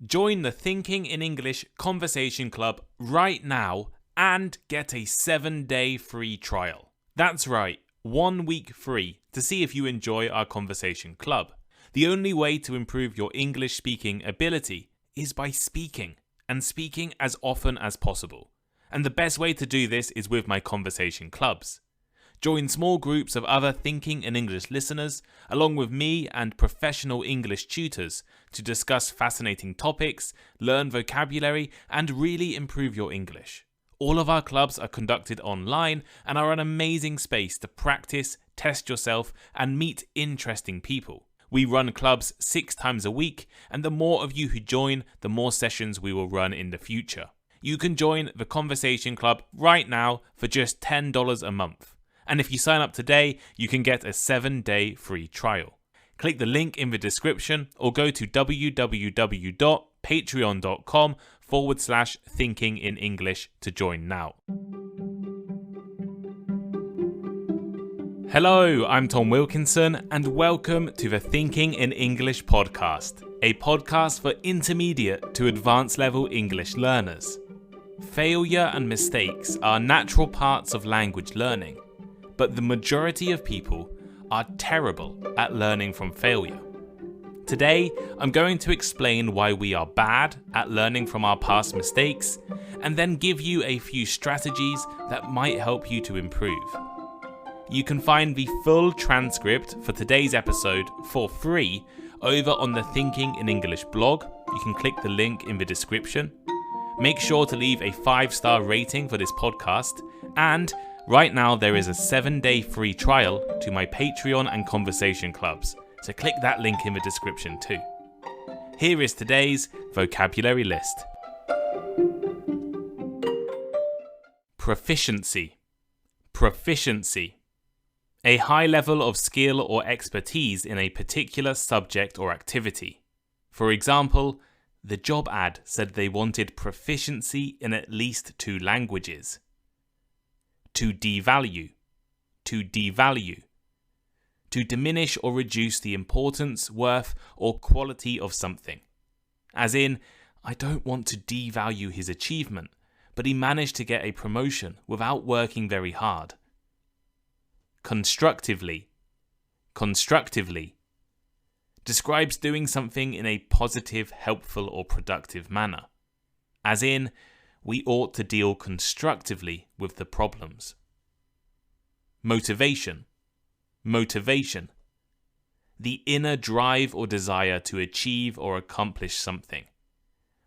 Join the Thinking in English Conversation Club right now and get a 7-day free trial. That's right, 1 week free to see if you enjoy our conversation club. The only way to improve your English speaking ability is by speaking, and speaking as often as possible. And the best way to do this is with my conversation clubs. Join small groups of other Thinking in English listeners, along with me and professional English tutors, to discuss fascinating topics, learn vocabulary, and really improve your English. All of our clubs are conducted online and are an amazing space to practice, test yourself, and meet interesting people. We run clubs 6 times a week, and the more of you who join, the more sessions we will run in the future. You can join the Conversation Club right now for just $10 a month. And if you sign up today, you can get a 7-day free trial. Click the link in the description or go to www.patreon.com/thinkinginenglish to join now. Hello, I'm Tom Wilkinson and welcome to the Thinking in English podcast, a podcast for intermediate to advanced level English learners. Failure and mistakes are natural parts of language learning. But the majority of people are terrible at learning from failure. Today, I'm going to explain why we are bad at learning from our past mistakes, and then give you a few strategies that might help you to improve. You can find the full transcript for today's episode for free over on the Thinking in English blog. You can click the link in the description. Make sure to leave a 5-star rating for this podcast, and right now there is a 7-day free trial to my Patreon and conversation clubs, so click that link in the description too. Here is today's vocabulary list. Proficiency. Proficiency. A high level of skill or expertise in a particular subject or activity. For example, the job ad said they wanted proficiency in at least 2 languages. To devalue. To devalue. To diminish or reduce the importance, worth, or quality of something. As in, I don't want to devalue his achievement, but he managed to get a promotion without working very hard. Constructively. Constructively. Describes doing something in a positive, helpful, or productive manner. As in, we ought to deal constructively with the problems. Motivation. Motivation. The inner drive or desire to achieve or accomplish something.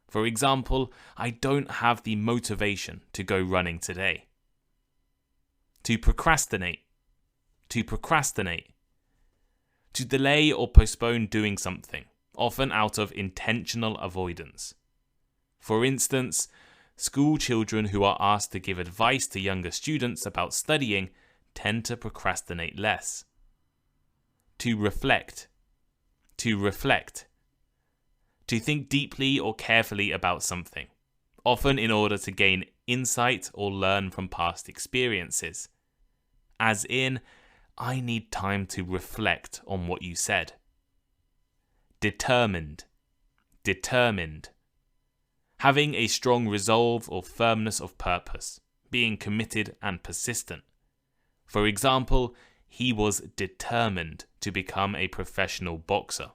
For example, I don't have the motivation to go running today. To procrastinate. To procrastinate. To delay or postpone doing something, often out of intentional avoidance. For instance, school children who are asked to give advice to younger students about studying tend to procrastinate less. To reflect. To reflect. To think deeply or carefully about something, often in order to gain insight or learn from past experiences. As in, I need time to reflect on what you said. Determined. Determined. Having a strong resolve or firmness of purpose, being committed and persistent. For example, he was determined to become a professional boxer.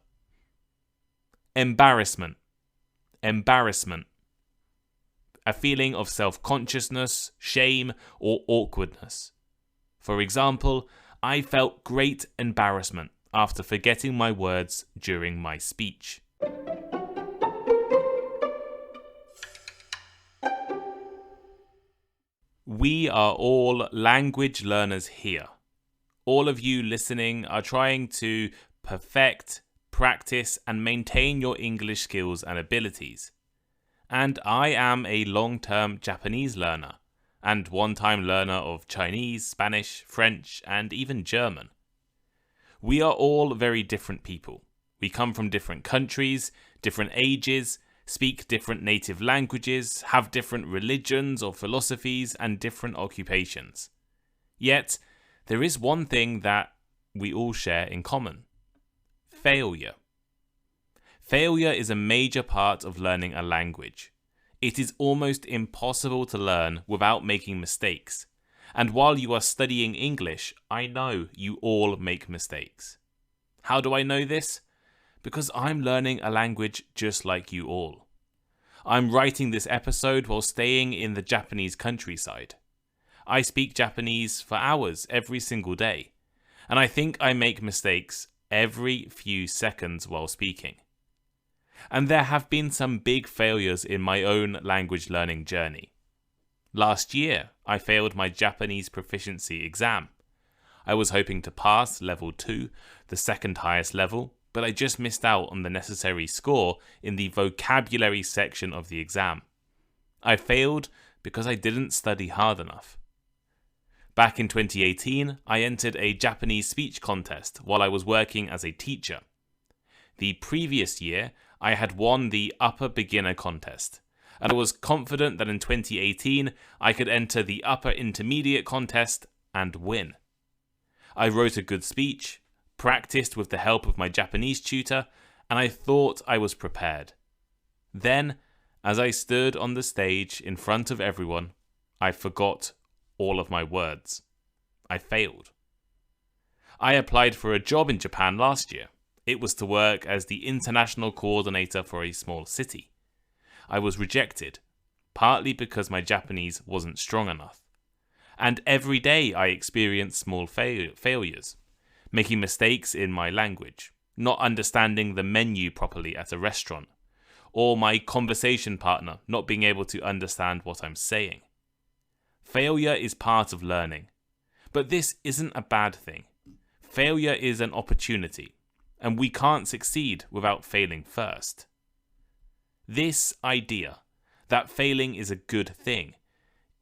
Embarrassment. Embarrassment. A feeling of self-consciousness, shame, or awkwardness. For example, I felt great embarrassment after forgetting my words during my speech. We are all language learners here. All of you listening are trying to perfect, practice, and maintain your English skills and abilities. And I am a long-term Japanese learner, and one-time learner of Chinese, Spanish, French, and even German. We are all very different people. We come from different countries, different ages, speak different native languages, have different religions or philosophies, and different occupations. Yet, there is one thing that we all share in common. Failure. Failure is a major part of learning a language. It is almost impossible to learn without making mistakes. And while you are studying English, I know you all make mistakes. How do I know this? Because I'm learning a language just like you all. I'm writing this episode while staying in the Japanese countryside. I speak Japanese for hours every single day, and I think I make mistakes every few seconds while speaking. And there have been some big failures in my own language learning journey. Last year, I failed my Japanese proficiency exam. I was hoping to pass level 2, the second highest level, but I just missed out on the necessary score in the vocabulary section of the exam. I failed because I didn't study hard enough. Back in 2018, I entered a Japanese speech contest while I was working as a teacher. The previous year, I had won the upper beginner contest, and I was confident that in 2018 I could enter the upper intermediate contest and win. I wrote a good speech, practiced with the help of my Japanese tutor, and I thought I was prepared. Then, as I stood on the stage in front of everyone, I forgot all of my words. I failed. I applied for a job in Japan last year. It was to work as the international coordinator for a small city. I was rejected, partly because my Japanese wasn't strong enough. And every day I experienced small failures, making mistakes in my language, not understanding the menu properly at a restaurant, or my conversation partner not being able to understand what I'm saying. Failure is part of learning, but this isn't a bad thing. Failure is an opportunity, and we can't succeed without failing first. This idea that failing is a good thing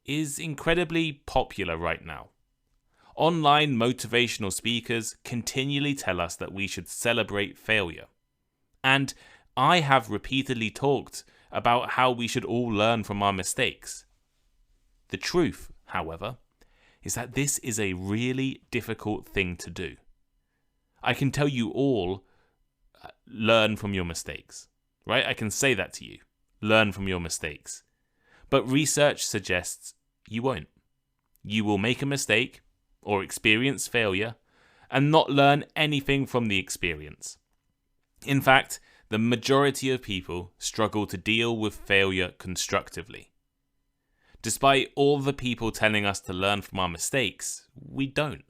is incredibly popular right now. Online motivational speakers continually tell us that we should celebrate failure. And I have repeatedly talked about how we should all learn from our mistakes. The truth, however, is that this is a really difficult thing to do. I can tell you all, learn from your mistakes, right? I can say that to you, learn from your mistakes. But research suggests you won't. You will make a mistake or experience failure and not learn anything from the experience. In fact, the majority of people struggle to deal with failure constructively. Despite all the people telling us to learn from our mistakes, we don't.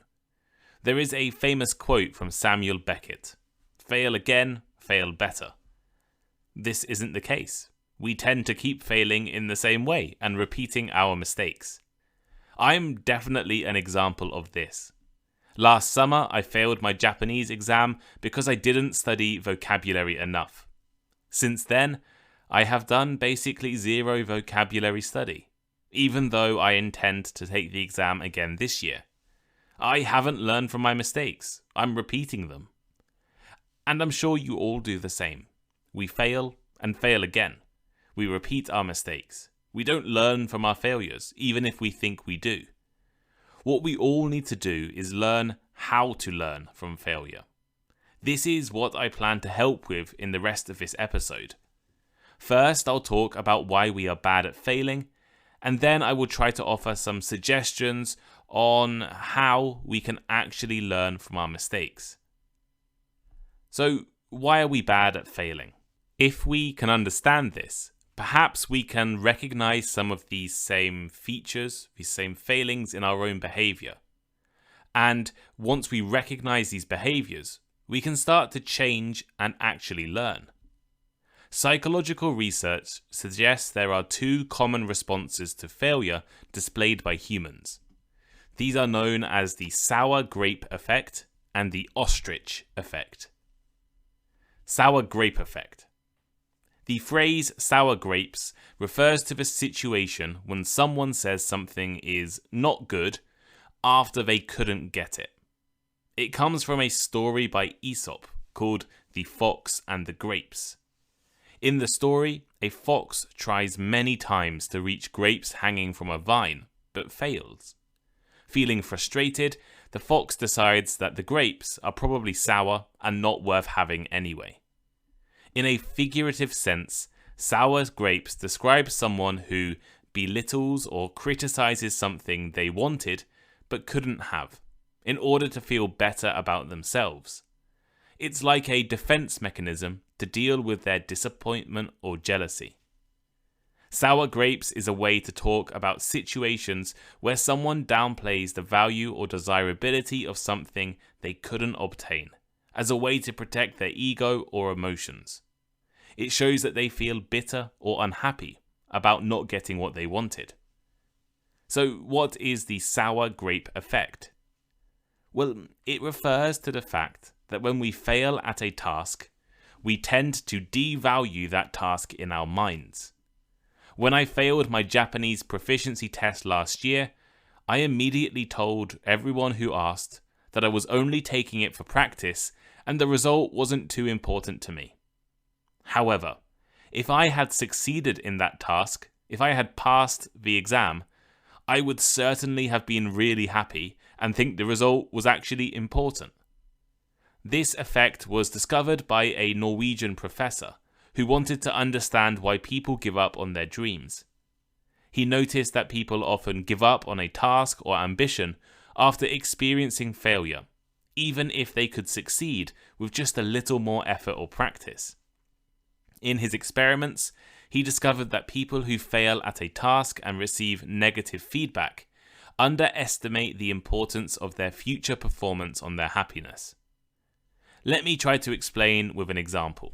There is a famous quote from Samuel Beckett: "Fail again, fail better." This isn't the case. We tend to keep failing in the same way and repeating our mistakes. I'm definitely an example of this. Last summer, I failed my Japanese exam because I didn't study vocabulary enough. Since then, I have done basically zero vocabulary study, even though I intend to take the exam again this year. I haven't learned from my mistakes. I'm repeating them. And I'm sure you all do the same. We fail and fail again. We repeat our mistakes. We don't learn from our failures, even if we think we do. What we all need to do is learn how to learn from failure. This is what I plan to help with in the rest of this episode. First, I'll talk about why we are bad at failing, and then I will try to offer some suggestions on how we can actually learn from our mistakes. So, why are we bad at failing? If we can understand this, perhaps we can recognize some of these same features, these same failings in our own behavior. And once we recognize these behaviors, we can start to change and actually learn. Psychological research suggests there are two common responses to failure displayed by humans. These are known as the sour grape effect and the ostrich effect. Sour grape effect. The phrase sour grapes refers to the situation when someone says something is not good after they couldn't get it. It comes from a story by Aesop called The Fox and the Grapes. In the story, a fox tries many times to reach grapes hanging from a vine, but fails. Feeling frustrated, the fox decides that the grapes are probably sour and not worth having anyway. In a figurative sense, sour grapes describe someone who belittles or criticizes something they wanted but couldn't have, in order to feel better about themselves. It's like a defense mechanism to deal with their disappointment or jealousy. Sour grapes is a way to talk about situations where someone downplays the value or desirability of something they couldn't obtain, as a way to protect their ego or emotions. It shows that they feel bitter or unhappy about not getting what they wanted. So what is the sour grape effect? Well, it refers to the fact that when we fail at a task, we tend to devalue that task in our minds. When I failed my Japanese proficiency test last year, I immediately told everyone who asked that I was only taking it for practice and the result wasn't too important to me. However, if I had succeeded in that task, if I had passed the exam, I would certainly have been really happy and think the result was actually important. This effect was discovered by a Norwegian professor who wanted to understand why people give up on their dreams. He noticed that people often give up on a task or ambition after experiencing failure, even if they could succeed with just a little more effort or practice. In his experiments, he discovered that people who fail at a task and receive negative feedback underestimate the importance of their future performance on their happiness. Let me try to explain with an example.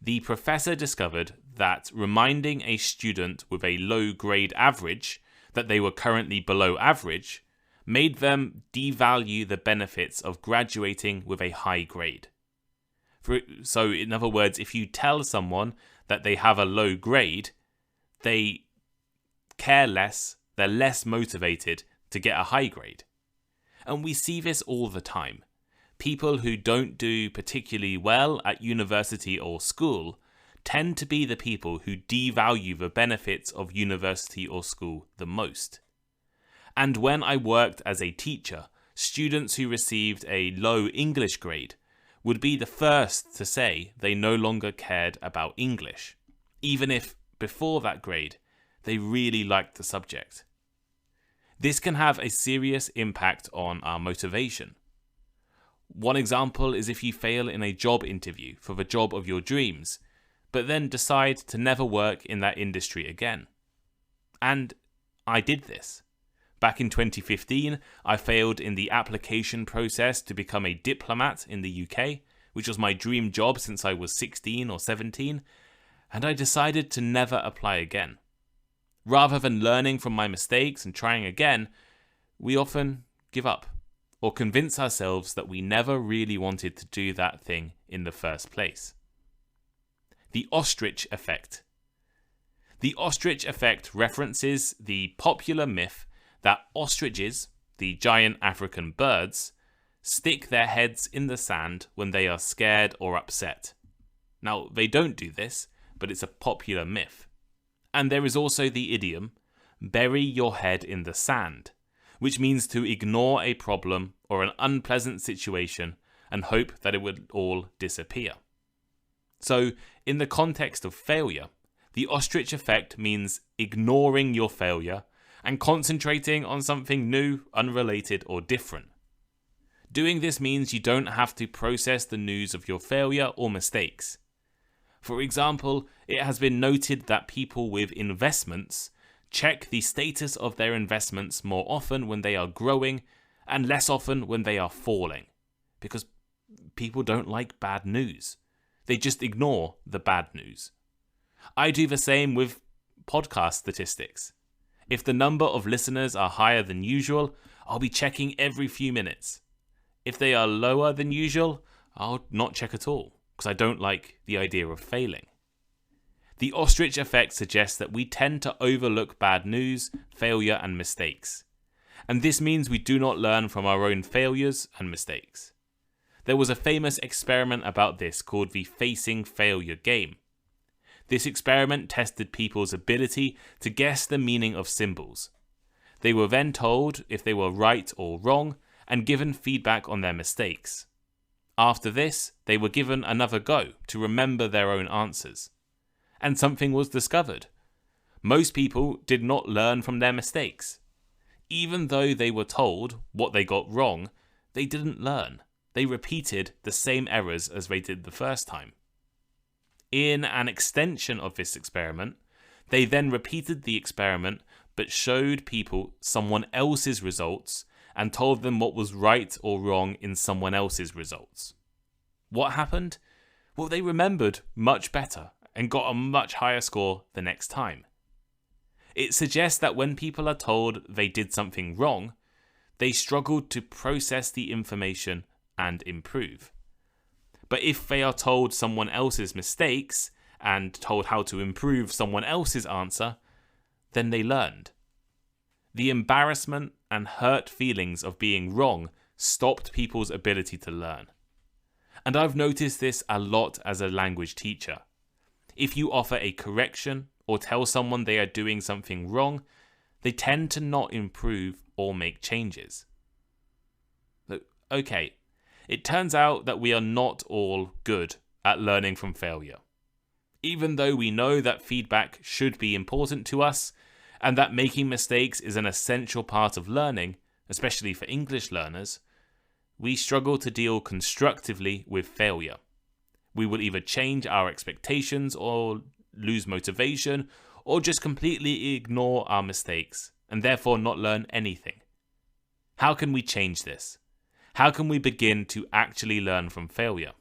The professor discovered that reminding a student with a low grade average that they were currently below average made them devalue the benefits of graduating with a high grade. So in other words, if you tell someone that they have a low grade, they care less, they're less motivated to get a high grade. And we see this all the time. People who don't do particularly well at university or school tend to be the people who devalue the benefits of university or school the most. And when I worked as a teacher, students who received a low English grade would be the first to say they no longer cared about English, even if before that grade they really liked the subject. This can have a serious impact on our motivation. One example is if you fail in a job interview for the job of your dreams, but then decide to never work in that industry again. And I did this. Back in 2015, I failed in the application process to become a diplomat in the UK, which was my dream job since I was 16 or 17, and I decided to never apply again. Rather than learning from my mistakes and trying again, we often give up or convince ourselves that we never really wanted to do that thing in the first place. The ostrich effect. The ostrich effect references the popular myth that ostriches, the giant African birds, stick their heads in the sand when they are scared or upset. Now, they don't do this, but it's a popular myth. And there is also the idiom, bury your head in the sand, which means to ignore a problem or an unpleasant situation and hope that it would all disappear. So, in the context of failure, the ostrich effect means ignoring your failure and concentrating on something new, unrelated, or different. Doing this means you don't have to process the news of your failure or mistakes. For example, it has been noted that people with investments check the status of their investments more often when they are growing and less often when they are falling, because people don't like bad news. They just ignore the bad news. I do the same with podcast statistics. If the number of listeners are higher than usual, I'll be checking every few minutes. If they are lower than usual, I'll not check at all, because I don't like the idea of failing. The ostrich effect suggests that we tend to overlook bad news, failure, and mistakes. And this means we do not learn from our own failures and mistakes. There was a famous experiment about this called the facing failure game. This experiment tested people's ability to guess the meaning of symbols. They were then told if they were right or wrong and given feedback on their mistakes. After this, they were given another go to remember their own answers. And something was discovered. Most people did not learn from their mistakes. Even though they were told what they got wrong, they didn't learn. They repeated the same errors as they did the first time. In an extension of this experiment, they then repeated the experiment but showed people someone else's results and told them what was right or wrong in someone else's results. What happened? Well, they remembered much better and got a much higher score the next time. It suggests that when people are told they did something wrong, they struggled to process the information and improve. But if they are told someone else's mistakes and told how to improve someone else's answer, then they learned. The embarrassment and hurt feelings of being wrong stopped people's ability to learn. And I've noticed this a lot as a language teacher. If you offer a correction or tell someone they are doing something wrong, they tend to not improve or make changes. Okay, it turns out that we are not all good at learning from failure. Even though we know that feedback should be important to us, and that making mistakes is an essential part of learning, especially for English learners, we struggle to deal constructively with failure. We will either change our expectations or lose motivation, or just completely ignore our mistakes, and therefore not learn anything. How can we change this? How can we begin to actually learn from failure?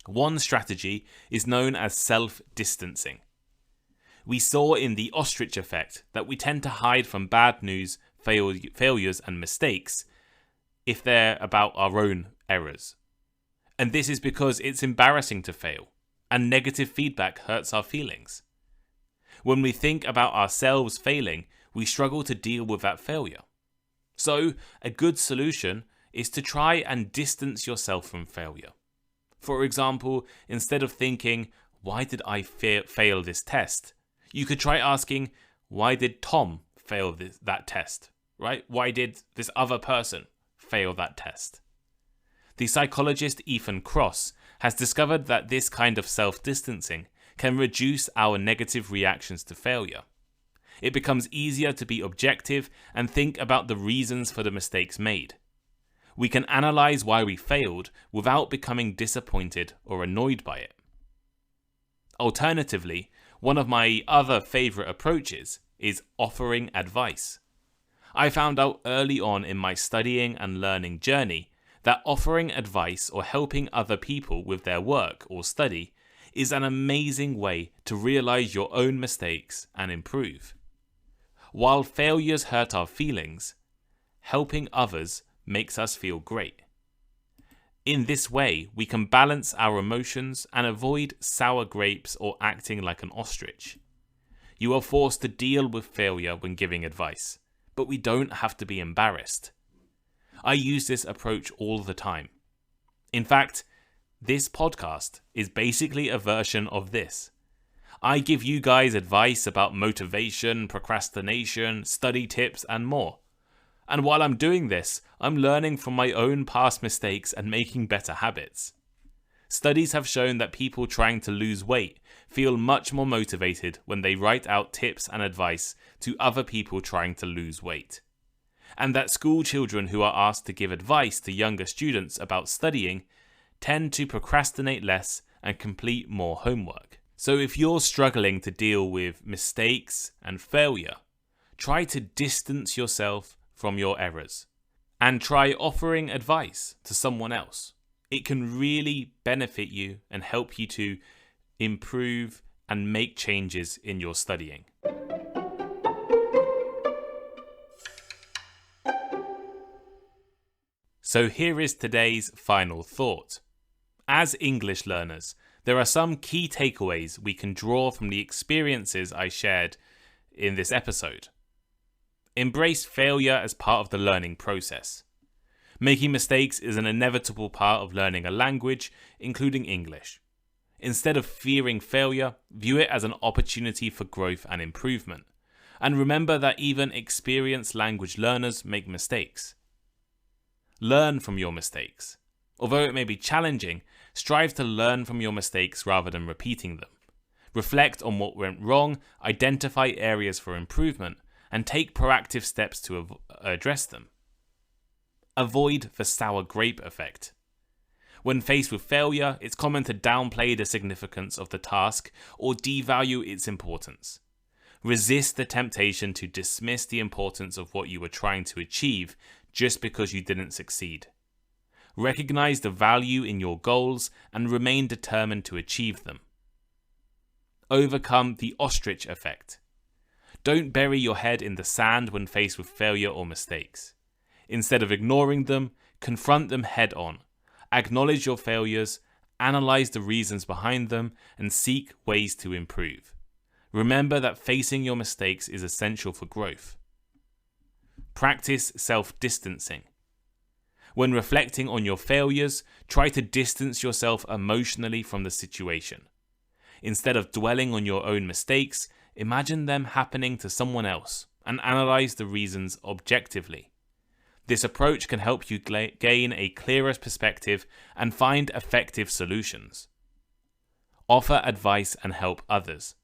One strategy is known as self-distancing. We saw in the ostrich effect that we tend to hide from bad news, failures and mistakes if they're about our own errors. And this is because it's embarrassing to fail, and negative feedback hurts our feelings. When we think about ourselves failing, we struggle to deal with that failure. So, a good solution is to try and distance yourself from failure. For example, instead of thinking, why did I fail this test? You could try asking, why did Tom fail that test? Right? Why did this other person fail that test? The psychologist Ethan Kross has discovered that this kind of self-distancing can reduce our negative reactions to failure. It becomes easier to be objective and think about the reasons for the mistakes made. We can analyze why we failed without becoming disappointed or annoyed by it. Alternatively, one of my other favorite approaches is offering advice. I found out early on in my studying and learning journey that offering advice or helping other people with their work or study is an amazing way to realize your own mistakes and improve. While failures hurt our feelings, helping others makes us feel great. In this way, we can balance our emotions and avoid sour grapes or acting like an ostrich. You are forced to deal with failure when giving advice, but we don't have to be embarrassed. I use this approach all the time. In fact, this podcast is basically a version of this. I give you guys advice about motivation, procrastination, study tips, and more. And while I'm doing this, I'm learning from my own past mistakes and making better habits. Studies have shown that people trying to lose weight feel much more motivated when they write out tips and advice to other people trying to lose weight. And that school children who are asked to give advice to younger students about studying tend to procrastinate less and complete more homework. So if you're struggling to deal with mistakes and failure, try to distance yourself from your errors and try offering advice to someone else. It can really benefit you and help you to improve and make changes in your studying. So here is today's final thought. As English learners, there are some key takeaways we can draw from the experiences I shared in this episode. Embrace failure as part of the learning process. Making mistakes is an inevitable part of learning a language, including English. Instead of fearing failure, view it as an opportunity for growth and improvement. And remember that even experienced language learners make mistakes. Learn from your mistakes. Although it may be challenging, strive to learn from your mistakes rather than repeating them. Reflect on what went wrong, identify areas for improvement, and take proactive steps to address them. Avoid the sour grape effect. When faced with failure, it's common to downplay the significance of the task or devalue its importance. Resist the temptation to dismiss the importance of what you were trying to achieve just because you didn't succeed. Recognize the value in your goals and remain determined to achieve them. Overcome the ostrich effect. Don't bury your head in the sand when faced with failure or mistakes. Instead of ignoring them, confront them head on. Acknowledge your failures, analyze the reasons behind them, and seek ways to improve. Remember that facing your mistakes is essential for growth. Practice self-distancing. When reflecting on your failures, try to distance yourself emotionally from the situation. Instead of dwelling on your own mistakes, imagine them happening to someone else and analyze the reasons objectively. This approach can help you gain a clearer perspective and find effective solutions. Offer advice and help others.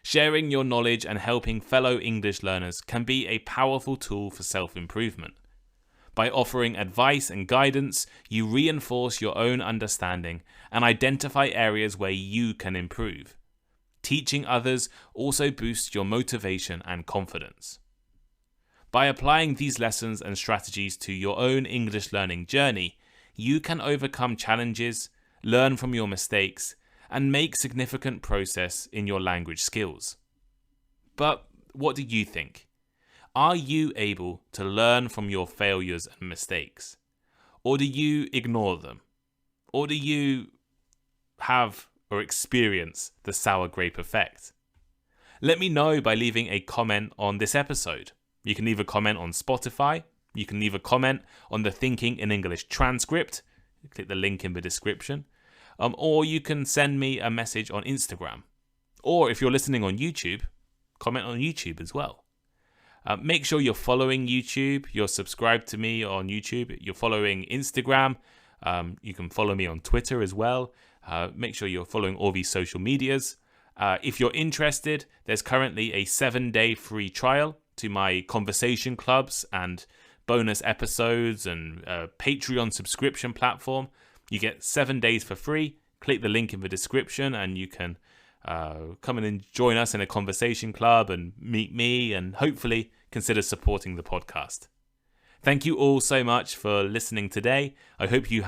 Sharing your knowledge and helping fellow English learners can be a powerful tool for self-improvement. By offering advice and guidance, you reinforce your own understanding and identify areas where you can improve. Teaching others also boosts your motivation and confidence. By applying these lessons and strategies to your own English learning journey, you can overcome challenges, learn from your mistakes, and make significant progress in your language skills. But what do you think? Are you able to learn from your failures and mistakes? Or do you ignore them? Or do you have or experience the sour grape effect? Let me know by leaving a comment on this episode. You can leave a comment on Spotify. You can leave a comment on the Thinking in English transcript. Click the link in the description. Or you can send me a message on Instagram. Or if you're listening on YouTube, comment on YouTube as well. Make sure you're following YouTube. You're subscribed to me on YouTube. You're following Instagram. You can follow me on Twitter as well. Make sure you're following all these social medias. If you're interested, there's currently a 7-day free trial to my conversation clubs and bonus episodes and Patreon subscription platform. You get 7 days for free. Click the link in the description and you can come and join us in a conversation club and meet me and hopefully consider supporting the podcast. Thank you all so much for listening today. I hope you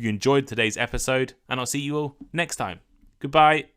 enjoyed today's episode and I'll see you all next time. Goodbye.